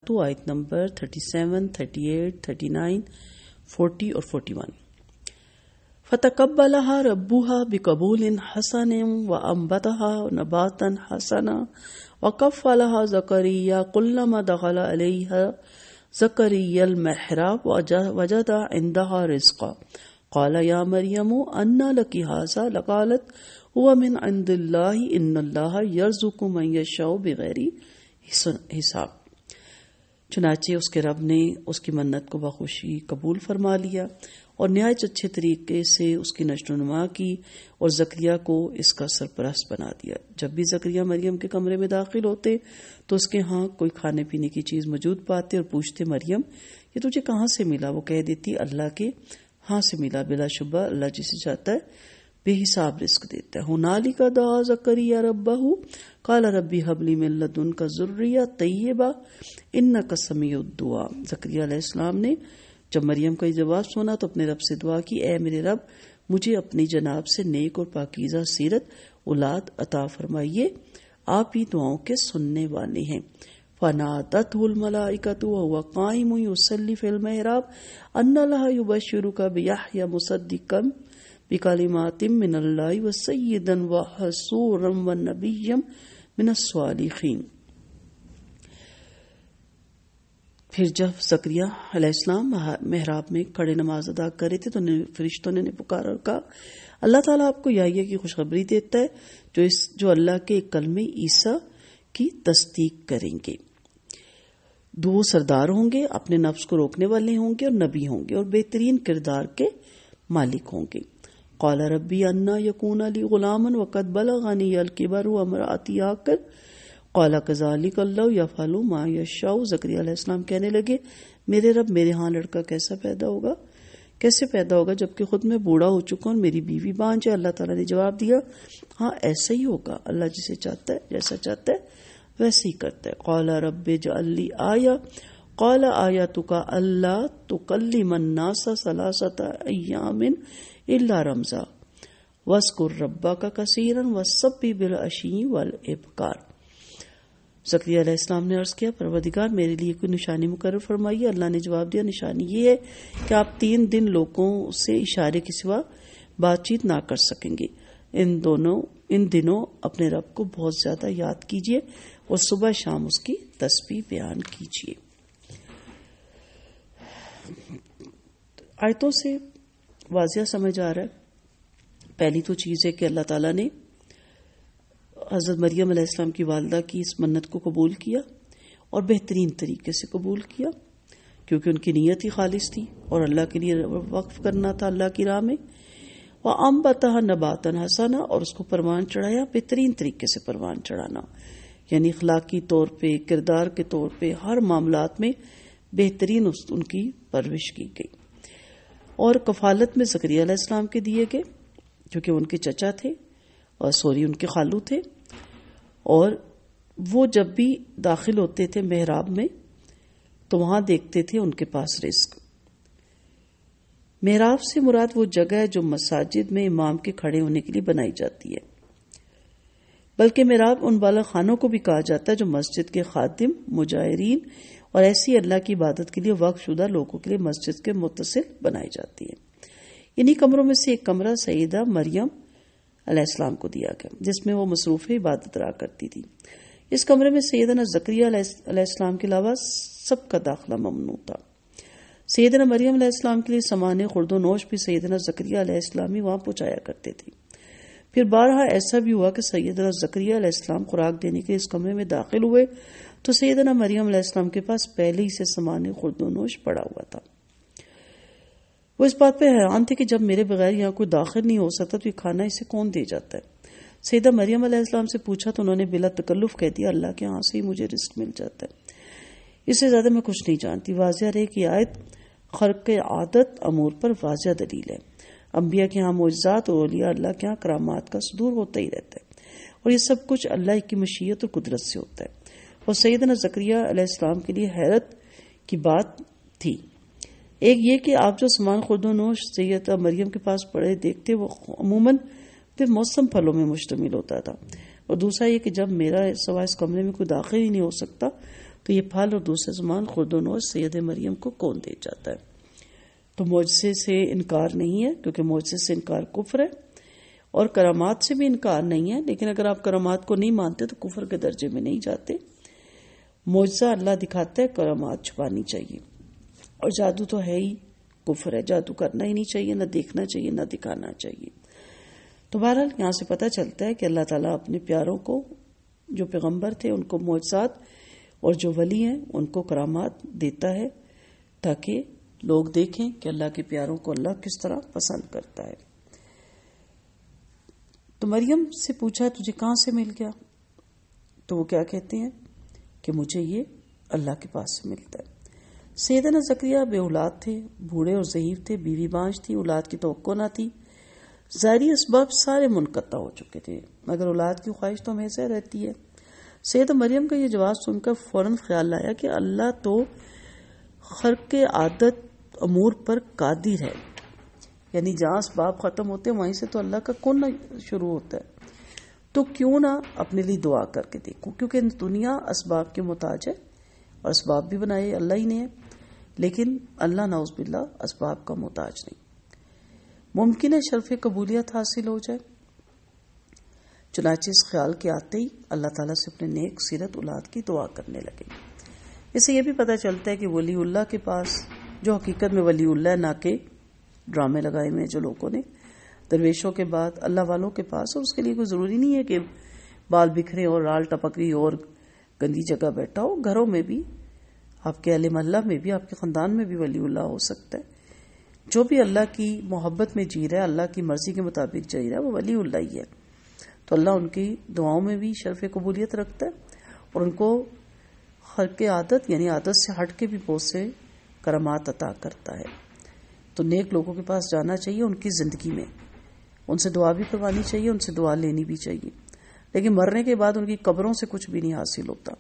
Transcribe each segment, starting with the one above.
تو آیت نمبر 37, 38, 39, 40 اور 41. فتقبلها ربها بقبول حسن وأنبتها نباتا حسنا وكفلها زكريا كلما دخل عليها زكريا المحراب وجد عندها رزقا قال يا مريم أنى لك هذا قالت هو من عند الله إن الله يرزق من يشاء بغير حساب. چنانچہ اس کے رب نے اس کی منت کو بخوشی قبول فرما لیا اور نہایت اچھے طریقے سے اس کی نشو و نما کی اور زکریا کو اس کا سرپرست بنا دیا. جب بھی زکریا مریم کے کمرے میں داخل ہوتے تو اس کے ہاں کوئی کھانے پینے کی چیز موجود پاتے اور پوچھتے مریم یہ تجھے کہاں سے ملا؟ وہ کہہ دیتی اللہ کے ہاں سے ملا، بلا شبہ اللہ جسے چاہتا ہے بے حساب رزق دیتا ہے. ہنالک دعا زکریا ربہ قال ربی حب لی من لدنک ذریہ طیبہ انک سمیع الدعاء. زکریا علیہ السلام نے جب مریم کا یہ جواب سنا تو اپنے رب سے دعا کی، اے میرے رب مجھے اپنی جناب سے نیک اور پاکیزہ سیرت اولاد عطا فرمائیے، آپ ہی دعاؤں کے سننے والے ہیں. فنادته الملائکۃ وهو قائم یصلی فی المحراب ان لہ یبشرک بیحیی مصدقا بکلمات من اللہ وسیدا وحصورا ونبیا من الصالحین. پھر جب زکریا علیہ السلام محراب میں کھڑے نماز ادا کر رہے تھے تو فرشتوں نے پکارا اور کہا اللہ تعالیٰ آپ کو یحییٰ کی خوشخبری دیتا ہے جو اللہ کے ایک کلمے عیسیٰ کی تصدیق کریں گے. دو سردار ہوں گے، اپنے نفس کو روکنے والے ہوں گے اور نبی ہوں گے اور بہترین کردار کے مالک ہوں گے. قال ربی انا یکون لی غلام وقد بلغنی الکبر وامرأتی عاقر قال کذالک اللہ یفعل ما یشاء. زکریا علیہ السلام کہنے لگے میرے رب میرے ہاں لڑکا کیسے پیدا ہوگا جبکہ خود میں بوڑھا ہو چکا ہوں، میری بیوی بانجھ ہے. اللہ تعالیٰ نے جواب دیا ہاں ایسا ہی ہوگا، اللہ جسے چاہتا ہے جیسا چاہتا ہے ویسے ہی کرتا ہے. قال رب اجعل لی آیہ قال آیتک اللہ تکلم الناس ثلاثۃ ایام الا رمزا واذکر ربک کثیرا وسبح بالعشی والابکار. زکریا علیہ السلام نے عرض کیا پروردگار میرے لیے کوئی نشانی مقرر فرمائیے. اللہ نے جواب دیا نشانی یہ ہے کہ آپ 3 دن لوگوں سے اشارے کے سوا بات چیت نہ کر سکیں گے. ان دنوں اپنے رب کو بہت زیادہ یاد کیجیے اور صبح شام اس کی تسبیح بیان کیجیے. آیتوں سے واضح سمجھ آ رہا ہے پہلی تو چیز ہے کہ اللہ تعالیٰ نے حضرت مریم علیہ السلام کی والدہ کی اس منت کو قبول کیا اور بہترین طریقے سے قبول کیا کیونکہ ان کی نیت ہی خالص تھی اور اللہ کے لیے وقف کرنا تھا اللہ کی راہ میں. وَأَنبَتَهَا نَبَاتًا حَسَنًا اور اس کو پروان چڑھایا، بہترین طریقے سے پروان چڑھانا یعنی اخلاقی طور پہ، کردار کے طور پہ، ہر معاملات میں بہترین ان کی پرورش کی گئی. اور کفالت میں زکریا علیہ السلام کے دیے گئے جو کہ ان کے چچا تھے اور ان کے خالو تھے، اور وہ جب بھی داخل ہوتے تھے محراب میں تو وہاں دیکھتے تھے ان کے پاس رزق. محراب سے مراد وہ جگہ ہے جو مساجد میں امام کے کھڑے ہونے کے لیے بنائی جاتی ہے، بلکہ محراب ان بالا خانوں کو بھی کہا جاتا ہے جو مسجد کے خادم، مجاہرین اور ایسی اللہ کی عبادت کے لیے وقف شدہ لوگوں کے لیے مسجد کے متصل بنائی جاتی ہے. انہی کمروں میں سے ایک کمرہ سیدہ مریم علیہ السلام کو دیا گیا جس میں وہ مصروف عبادت رہا کرتی تھی. اس کمرے میں سیدنا زکریا علیہ السلام کے علاوہ سب کا داخلہ ممنوع تھا. سیدنا مریم علیہ السلام کے لیے سامان خورد و نوش بھی سیدنا زکریا علیہ السلام ہی وہاں پہنچایا کرتے تھے. پھر بارہا ایسا بھی ہوا کہ سیدنا زکریا علیہ السلام خوراک دینے کے اس کمرے میں داخل ہوئے تو سیدنا مریم علیہ السلام کے پاس پہلے ہی سے سامان خورد و نوش پڑا ہوا تھا. وہ اس بات پہ حیران تھے کہ جب میرے بغیر یہاں کوئی داخل نہیں ہو سکتا تو یہ کھانا اسے کون دے جاتا ہے. سیدہ مریم علیہ السلام سے پوچھا تو انہوں نے بلا تکلف کہہ دیا اللہ کے ہاں سے ہی مجھے رزق مل جاتا ہے، اس سے زیادہ میں کچھ نہیں جانتی. واضح رہے کہ آیت خرق عادت امور پر واضح دلیل ہے. انبیاء کے ہاں معجزات اور اولیاء اللہ کے ہاں کرامات کا صدور ہوتا ہی رہتا ہے اور یہ سب کچھ اللہ کی مشیت اور قدرت سے ہوتا ہے. اور سیدنا زکریا علیہ السلام کے لیے حیرت کی بات تھی ایک یہ کہ آپ جو سامان خورد و نوش سیدہ مریم کے پاس پڑے دیکھتے وہ عموماً پھر موسم پھلوں میں مشتمل ہوتا تھا، اور دوسرا یہ کہ جب میرا سوا اس کمرے میں کوئی داخل ہی نہیں ہو سکتا تو یہ پھل اور دوسرے سامان خود و نوش سید مریم کو کون دے جاتا ہے؟ تو معجزے سے انکار نہیں ہے، کیونکہ معجزے سے انکار کفر ہے، اور کرامات سے بھی انکار نہیں ہے، لیکن اگر آپ کرامات کو نہیں مانتے تو کفر کے درجے میں نہیں جاتے۔ معجزہ اللہ دکھاتا ہے، کرامات چھپانی چاہیے، اور جادو تو ہے ہی کفر ہے، جادو کرنا ہی نہیں چاہیے، نہ دیکھنا چاہیے نہ دکھانا چاہیے۔ تو بہرحال یہاں سے پتہ چلتا ہے کہ اللہ تعالیٰ اپنے پیاروں کو، جو پیغمبر تھے ان کو معجزات، اور جو ولی ہیں ان کو کرامات دیتا ہے، تاکہ لوگ دیکھیں کہ اللہ کے پیاروں کو اللہ کس طرح پسند کرتا ہے۔ تو مریم سے پوچھا تجھے کہاں سے مل گیا؟ تو وہ کیا کہتے ہیں کہ مجھے یہ اللہ کے پاس سے ملتا ہے۔ سیدنا زکریا بے اولاد تھے، بوڑھے اور ضعیف تھے، بیوی بانج تھی، اولاد کی توقع نہ تھی، ظاہری اسباب سارے منقطع ہو چکے تھے، مگر اولاد کی خواہش تو ہمیشہ رہتی ہے۔ سیدہ مریم کا یہ جواب سن کر فوراً خیال آیا کہ اللہ تو خرق عادت امور پر قادر ہے، یعنی جہاں اسباب ختم ہوتے ہیں وہیں سے تو اللہ کا کون شروع ہوتا ہے، تو کیوں نہ اپنے لیے دعا کر کے دیکھوں، کیونکہ دنیا اسباب کے محتاج ہے، اور اسباب بھی بنائے اللہ ہی نے ہے، لیکن اللہ نعوذ باللہ اسباب کا محتاج نہیں۔ ممکن ہے شرف قبولیت حاصل ہو جائے۔ چنانچہ اس خیال کے آتے ہی اللہ تعالیٰ سے اپنے نیک سیرت اولاد کی دعا کرنے لگے۔ اس سے یہ بھی پتہ چلتا ہے کہ ولی اللہ کے پاس، جو حقیقت میں ولی اللہ ہے، نہ کہ ڈرامے لگائے ہوئے جو لوگوں نے درویشوں کے بعد اللہ والوں کے پاس، اور اس کے لیے کوئی ضروری نہیں ہے کہ بال بکھرے اور رال ٹپکی اور گندی جگہ بیٹھا ہو، گھروں میں بھی، آپ کے اہل محلہ میں بھی، آپ کے خاندان میں بھی ولی اللہ ہو سکتا ہے۔ جو بھی اللہ کی محبت میں جی رہا ہے، اللہ کی مرضی کے مطابق جی رہا ہے، وہ ولی اللہ ہی ہے۔ تو اللہ ان کی دعاؤں میں بھی شرف قبولیت رکھتا ہے، اور ان کو خرق عادت یعنی عادت سے ہٹ کے بھی بہت سے کرامات عطا کرتا ہے۔ تو نیک لوگوں کے پاس جانا چاہیے ان کی زندگی میں، ان سے دعا بھی کروانی چاہیے، ان سے دعا لینی بھی چاہیے، لیکن مرنے کے بعد ان کی قبروں سے کچھ بھی نہیں حاصل ہوتا،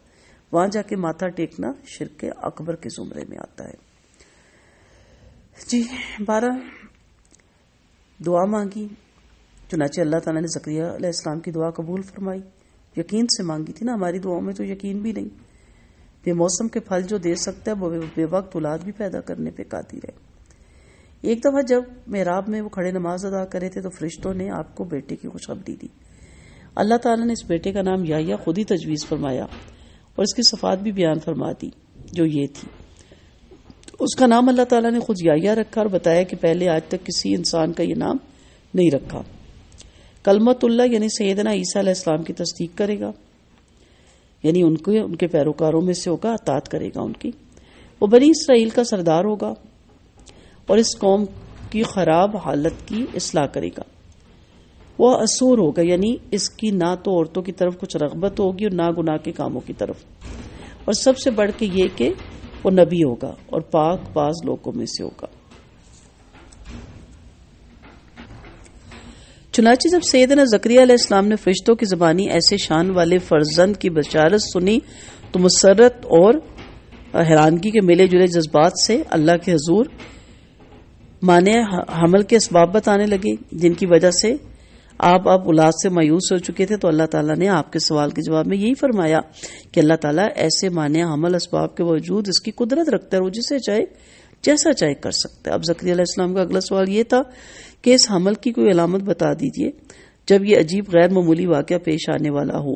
وہاں جا کے ماتھا ٹیکنا شرک اکبر کے زمرے میں آتا ہے۔ جی 12 دعا مانگی، چنانچہ اللہ تعالیٰ نے زکریا علیہ السلام کی دعا قبول فرمائی۔ یقین سے مانگی تھی نا، ہماری دعاؤں میں تو یقین بھی نہیں۔ بے موسم کے پھل جو دے سکتا ہے وہ بے وقت اولاد بھی پیدا کرنے پہ قادر ہے۔ ایک دفعہ جب محراب میں وہ کھڑے نماز ادا کرے تھے تو فرشتوں نے آپ کو بیٹے کی خوشخبری دی۔ اللہ تعالیٰ نے اس بیٹے کا نام یحییٰ خود ہی تجویز فرمایا، اور اس کی صفات بھی بیان فرما دی، جو یہ تھی۔ اس کا نام اللہ تعالیٰ نے خود یحییٰ رکھا، اور بتایا کہ پہلے آج تک کسی انسان کا یہ نام نہیں رکھا۔ کلمت اللہ یعنی سیدنا عیسیٰ علیہ السلام کی تصدیق کرے گا، یعنی ان کے پیروکاروں میں سے ہوگا، اطاعت کرے گا ان کی۔ وہ بنی اسرائیل کا سردار ہوگا، اور اس قوم کی خراب حالت کی اصلاح کرے گا۔ وہ اسور ہوگا، یعنی اس کی نہ تو عورتوں کی طرف کچھ رغبت ہوگی اور نہ گناہ کے کاموں کی طرف، اور سب سے بڑھ کے یہ کہ وہ نبی ہوگا اور پاک باز لوگوں میں سے ہوگا۔ چنانچہ جب سیدنا زکریا علیہ السلام نے فرشتوں کی زبانی ایسے شان والے فرزند کی بشارت سنی تو مسرت اور حیرانگی کے ملے جلے جذبات سے اللہ کے حضور مانع حمل کے اسباب بتانے لگے، جن کی وجہ سے آپ اولاد سے مایوس ہو چکے تھے۔ تو اللہ تعالیٰ نے آپ کے سوال کے جواب میں یہی فرمایا کہ اللہ تعالیٰ ایسے مانع حمل اسباب کے باوجود اس کی قدرت رکھتا ہے، وہ جسے چاہے جیسا چاہے کر سکتا ہے۔ اب زکریا علیہ السلام کا اگلا سوال یہ تھا کہ اس حمل کی کوئی علامت بتا دیجئے جب یہ عجیب غیر معمولی واقعہ پیش آنے والا ہو۔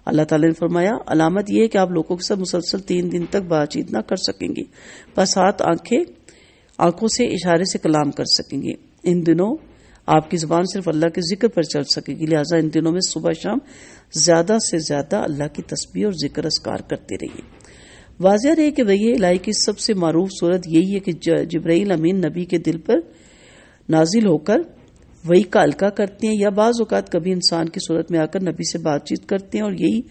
اللہ تعالیٰ نے فرمایا علامت یہ ہے کہ آپ لوگوں کے ساتھ مسلسل 3 دن تک بات چیت نہ کر سکیں گے، بس آنکھوں سے اشارے سے کلام کر سکیں گے۔ ان دنوں آپ کی زبان صرف اللہ کے ذکر پر چل سکے گی، لہٰذا ان دنوں میں صبح شام زیادہ سے زیادہ اللہ کی تسبیح اور ذکر اذکار کرتے رہیے۔ واضح رہے کہ وحی الہی کی سب سے معروف صورت یہی ہے کہ جبرائیل امین نبی کے دل پر نازل ہو کر وحی کا القاء کرتے ہیں، یا بعض اوقات کبھی انسان کی صورت میں آ کر نبی سے بات چیت کرتے ہیں، اور یہی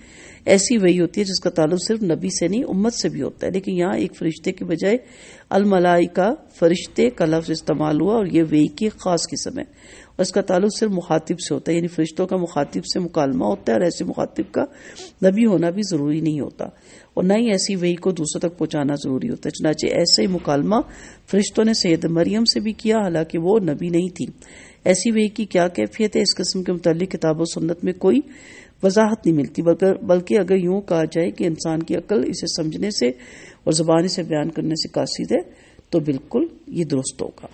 ایسی وحی ہوتی ہے جس کا تعلق صرف نبی سے نہیں امت سے بھی ہوتا ہے۔ لیکن یہاں ایک فرشتے کے بجائے الملائکہ فرشتے کا لفظ استعمال ہوا، اور یہ وحی کی خاص قسم ہے، اور اس کا تعلق صرف مخاطب سے ہوتا ہے، یعنی فرشتوں کا مخاطب سے مکالمہ ہوتا ہے، اور ایسے مخاطب کا نبی ہونا بھی ضروری نہیں ہوتا، اور نہ ہی ایسی وحی کو دوسروں تک پہنچانا ضروری ہوتا ہے۔ چنانچہ ایسے ہی مکالمہ فرشتوں نے سید مریم سے بھی کیا، حالانکہ وہ نبی نہیں تھی۔ ایسی وحی کی کیا کیفیت ہے، اس قسم کے متعلق کتاب و سنت میں کوئی وضاحت نہیں ملتی، بلکہ اگر یوں کہا جائے کہ انسان کی عقل اسے سمجھنے سے اور زبان سے بیان کرنے سے قاصر ہے تو بالکل یہ درست ہوگا۔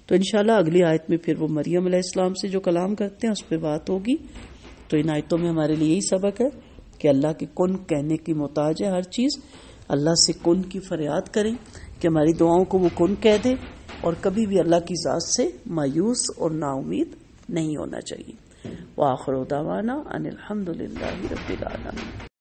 تو انشاءاللہ اگلی آیت میں پھر وہ مریم علیہ السلام سے جو کلام کرتے ہیں اس پہ بات ہوگی۔ تو ان آیتوں میں ہمارے لیے یہی سبق ہے کہ اللہ کے کن کہنے کی محتاج ہے ہر چیز، اللہ سے کن کی فریاد کریں کہ ہماری دعاؤں کو وہ کن کہہ دے، اور کبھی بھی اللہ کی ذات سے مایوس اور نا امید نہیں ہونا چاہیے۔ وآخر دعوانا ان الحمد للہ رب العالمین۔